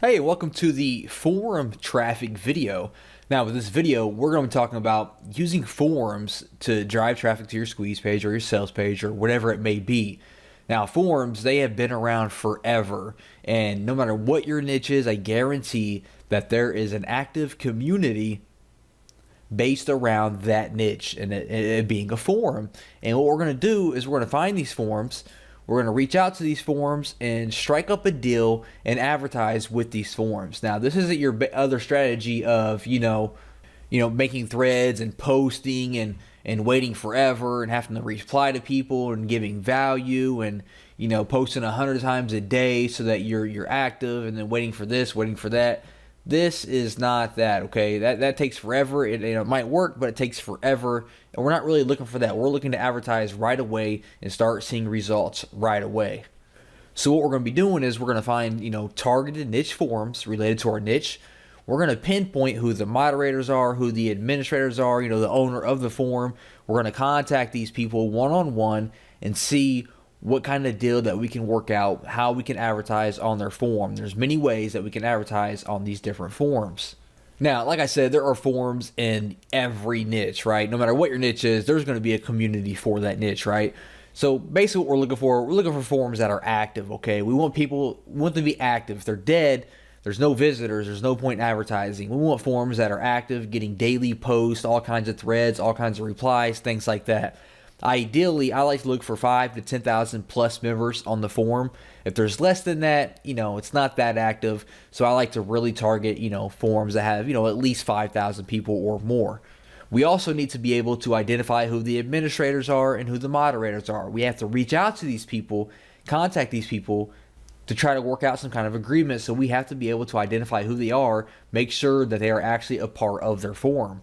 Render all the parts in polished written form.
Hey, welcome to the forum traffic video. Now with this video, we're going to be talking about using forums to drive traffic to your squeeze page or your sales page or whatever it may be. Now forums, they have been around forever, and no matter what your niche is, I guarantee that there is an active community based around that niche and it being a forum. And what we're going to do is we're going to find these forums. We're going to reach out to these forums and strike up a deal and advertise with these forums. Now, this isn't your other strategy of, making threads and posting and waiting forever and having to reply to people and giving value and, posting 100 times a day so that you're active and then waiting for this, waiting for that. This is not that, okay? That takes forever. It might work, but it takes forever. And we're not really looking for that. We're looking to advertise right away and start seeing results right away. So what we're going to be doing is we're going to find, targeted niche forums related to our niche. We're going to pinpoint who the moderators are, who the administrators are, the owner of the forum. We're going to contact these people one-on-one and see what kind of deal that we can work out, how we can advertise on their forum. There's many ways that we can advertise on these different forums. Now, like I said, there are forums in every niche, right? No matter what your niche is, there's going to be a community for that niche, right? So basically what we're looking for forums that are active, okay? We want them to be active. If they're dead, there's no visitors, there's no point in advertising. We want forums that are active, getting daily posts, all kinds of threads, all kinds of replies, things like that. Ideally, I like to look for 5,000 to 10,000 plus members on the forum. If there's less than that, it's not that active. So I like to really target, forums that have, at least 5,000 people or more. We also need to be able to identify who the administrators are and who the moderators are. We have to reach out to these people, contact these people to try to work out some kind of agreement. So we have to be able to identify who they are, make sure that they are actually a part of their forum.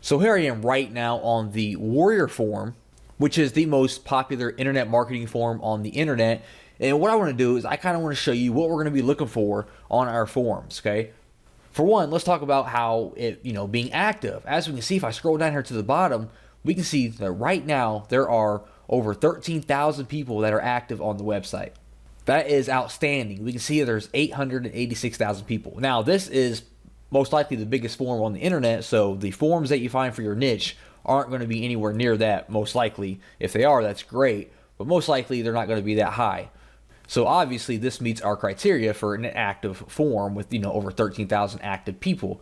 So here I am right now on the Warrior forum, which is the most popular internet marketing forum on the internet. And what I want to do is I kind of want to show you what we're going to be looking for on our forums, okay? For one, let's talk about how it, being active. As we can see, if I scroll down here to the bottom, we can see that right now there are over 13,000 people that are active on the website. That is outstanding. We can see there's 886,000 people. Now, this is most likely the biggest forum on the internet, so the forums that you find for your niche aren't going to be anywhere near that, most likely. If they are, that's great, but most likely they're not going to be that high. So obviously this meets our criteria for an active forum with, over 13,000 active people.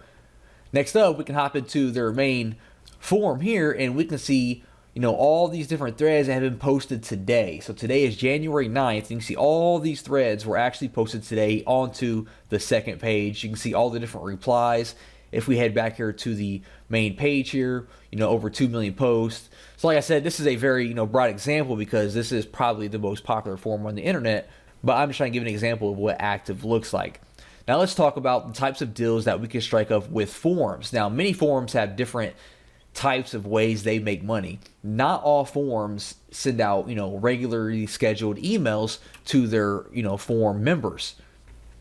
Next up, we can hop into their main forum here and we can see, all these different threads that have been posted today. So today is January 9th. You can see all these threads were actually posted today onto the second page. You can see all the different replies. If we head back here to the main page here, over 2 million posts. So like I said, this is a very, broad example because this is probably the most popular forum on the internet, but I'm just trying to give an example of what active looks like. Now let's talk about the types of deals that we can strike up with forums. Now, many forums have different types of ways they make money. Not all forums send out, regularly scheduled emails to their, forum members.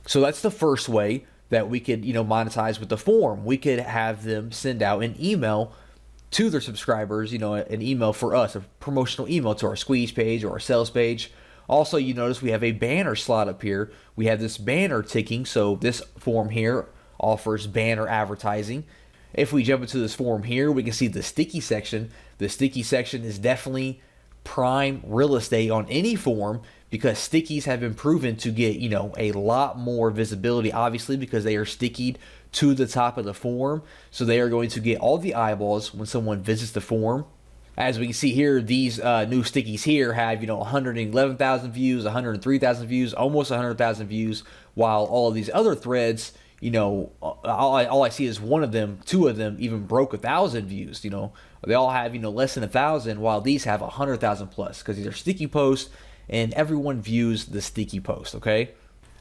So that's the first way that we could, monetize with the forum. We could have them send out an email to their subscribers, an email for us, a promotional email to our squeeze page or our sales page. Also, you notice we have a banner slot up here. We have this banner ticking, so this forum here offers banner advertising. If we jump into this forum here, we can see the sticky section. The sticky section is definitely prime real estate on any forum because stickies have been proven to get, a lot more visibility, obviously, because they are stickied to the top of the forum. So they are going to get all the eyeballs when someone visits the forum. As we can see here, these new stickies here have, 111,000 views, 103,000 views, almost 100,000 views, while all of these other threads, all I see is one of them, two of them even broke 1,000 views. They all have, less than 1,000, while these have 100,000 plus because these are sticky posts and everyone views the sticky post, okay?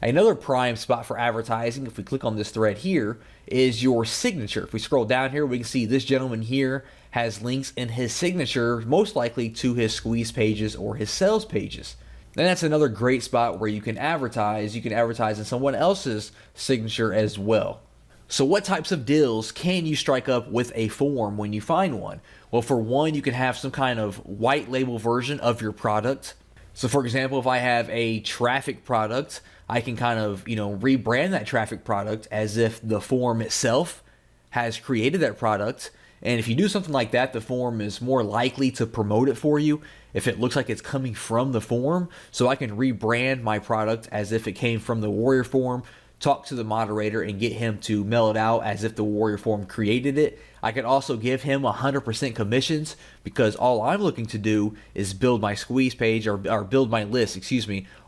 Another prime spot for advertising, if we click on this thread here, is your signature. If we scroll down here, we can see this gentleman here has links in his signature, most likely to his squeeze pages or his sales pages. And that's another great spot where you can advertise. You can advertise in someone else's signature as well. So what types of deals can you strike up with a forum when you find one? Well, for one, you can have some kind of white label version of your product. So for example, if I have a traffic product, I can kind of, rebrand that traffic product as if the form itself has created that product. And if you do something like that, the form is more likely to promote it for you if it looks like it's coming from the form. So I can rebrand my product as if it came from the Warrior form, talk to the moderator and get him to mail it out as if the Warrior form created it. I can also give him 100% commissions because all I'm looking to do is build my squeeze page or build my list,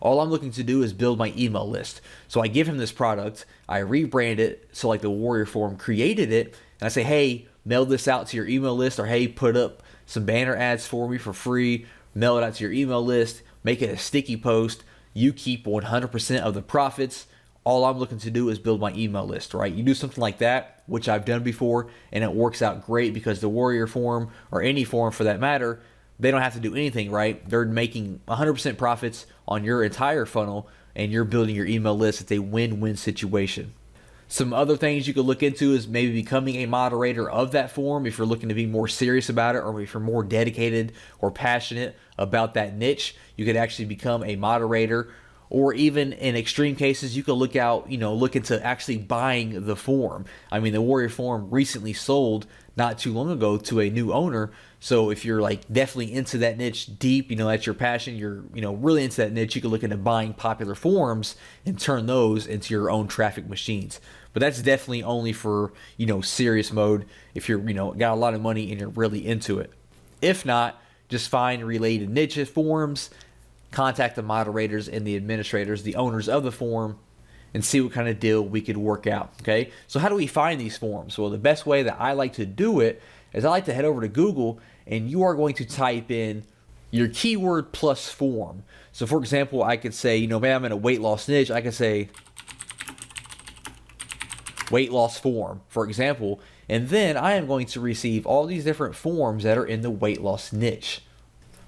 All I'm looking to do is build my email list. So I give him this product, I rebrand it so like the Warrior form created it, and I say, hey, mail this out to your email list, or hey, put up some banner ads for me for free, mail it out to your email list, make it a sticky post. You keep 100% of the profits. All I'm looking to do is build my email list, right? You do something like that, which I've done before, and it works out great because the Warrior form, or any form for that matter, they don't have to do anything, right? They're making 100% profits on your entire funnel, and you're building your email list. It's a win-win situation. Some other things you could look into is maybe becoming a moderator of that forum if you're looking to be more serious about it, or if you're more dedicated or passionate about that niche. You could actually become a moderator, or even in extreme cases, you could look into actually buying the forum. I mean, the Warrior forum recently sold not too long ago to a new owner. So if you're like definitely into that niche deep, that's your passion, you're, really into that niche, you can look into buying popular forums and turn those into your own traffic machines. But that's definitely only for, serious mode if you're, got a lot of money and you're really into it. If not, just find related niche forums, contact the moderators and the administrators, the owners of the forum, and see what kind of deal we could work out, okay? So how do we find these forums? Well, the best way that I like to do it is I like to head over to Google, and you are going to type in your keyword plus forum. So for example, I could say, maybe I'm in a weight loss niche. I could say weight loss forum, for example, and then I am going to receive all these different forums that are in the weight loss niche.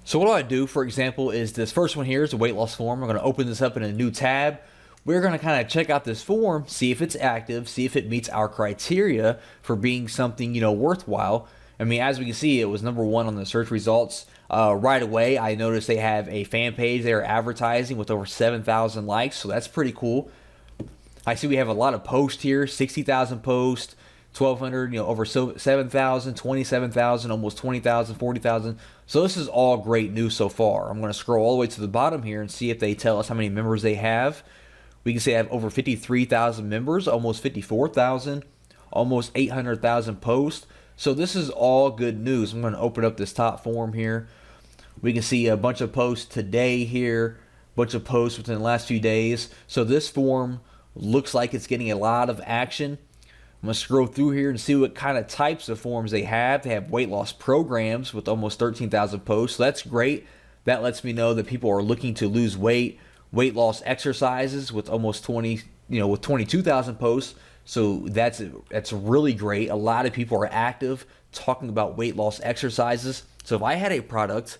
So what I do, for example, is this first one here is a weight loss forum. I'm going to open this up in a new tab. We're going to kind of check out this forum, see if it's active, see if it meets our criteria for being something, worthwhile. I mean, as we can see, it was number one on the search results. Right away, I noticed they have a fan page they are advertising with over 7,000 likes, so that's pretty cool. I see we have a lot of posts here, 60,000 posts, 1,200, over 7,000, 27,000, almost 20,000, 40,000. So this is all great news so far. I'm going to scroll all the way to the bottom here and see if they tell us how many members they have. We can see they have over 53,000 members, almost 54,000, almost 800,000 posts. So this is all good news. I'm going to open up this top forum here. We can see a bunch of posts today here, a bunch of posts within the last few days. So this forum looks like it's getting a lot of action. I'm going to scroll through here and see what kind of types of forums they have. They have weight loss programs with almost 13,000 posts. So that's great. That lets me know that people are looking to lose weight. Weight loss exercises with almost with 22,000 posts. So that's really great. A lot of people are active talking about weight loss exercises. So if I had a product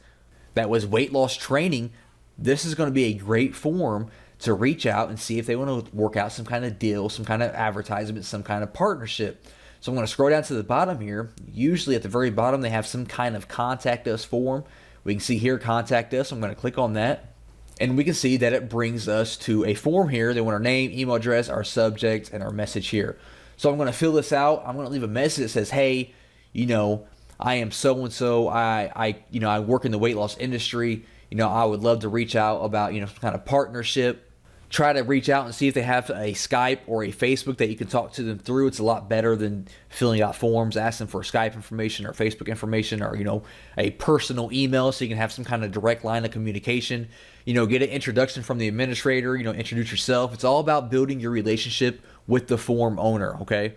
that was weight loss training, this is going to be a great forum to reach out and see if they want to work out some kind of deal, some kind of advertisement, some kind of partnership. So I'm going to scroll down to the bottom here. Usually at the very bottom, they have some kind of contact us form. We can see here, contact us. I'm going to click on that. And we can see that it brings us to a form here. They want our name, email address, our subject, and our message here. So I'm going to fill this out. I'm going to leave a message that says, hey, I am so-and-so. I work in the weight loss industry. I would love to reach out about, some kind of partnership. Try to reach out and see if they have a Skype or a Facebook that you can talk to them through. It's a lot better than filling out forms, asking for Skype information or Facebook information, or, a personal email so you can have some kind of direct line of communication. Get an introduction from the administrator, introduce yourself. It's all about building your relationship with the forum owner, okay?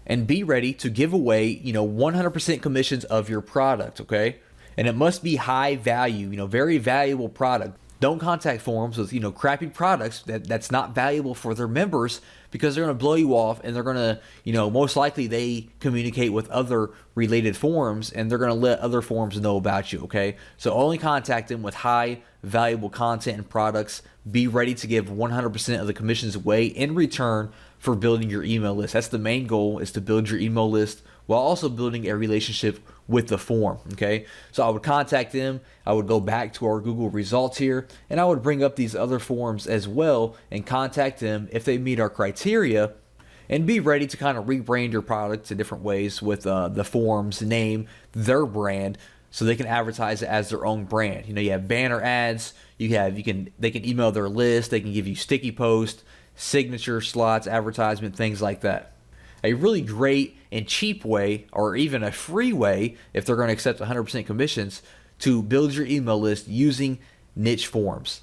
And be ready to give away, 100% commissions of your product, okay? And it must be high value, very valuable product. Don't contact forums with, crappy products that's not valuable for their members, because they're going to blow you off, and they're going to, most likely they communicate with other related forums, and they're going to let other forums know about you, okay? So only contact them with high valuable content and products. Be ready to give 100% of the commissions away in return for building your email list. That's the main goal, is to build your email list while also building a relationship with the form. Okay, so I would contact them, I would go back to our Google results here, and I would bring up these other forms as well and contact them if they meet our criteria, and be ready to kind of rebrand your product in different ways with the forum's name, their brand, so they can advertise it as their own brand. You know, you have banner ads, they can email their list, they can give you sticky posts, signature slots, advertisement, things like that. A really great and cheap way, or even a free way, if they're going to accept 100% commissions, to build your email list using niche forms.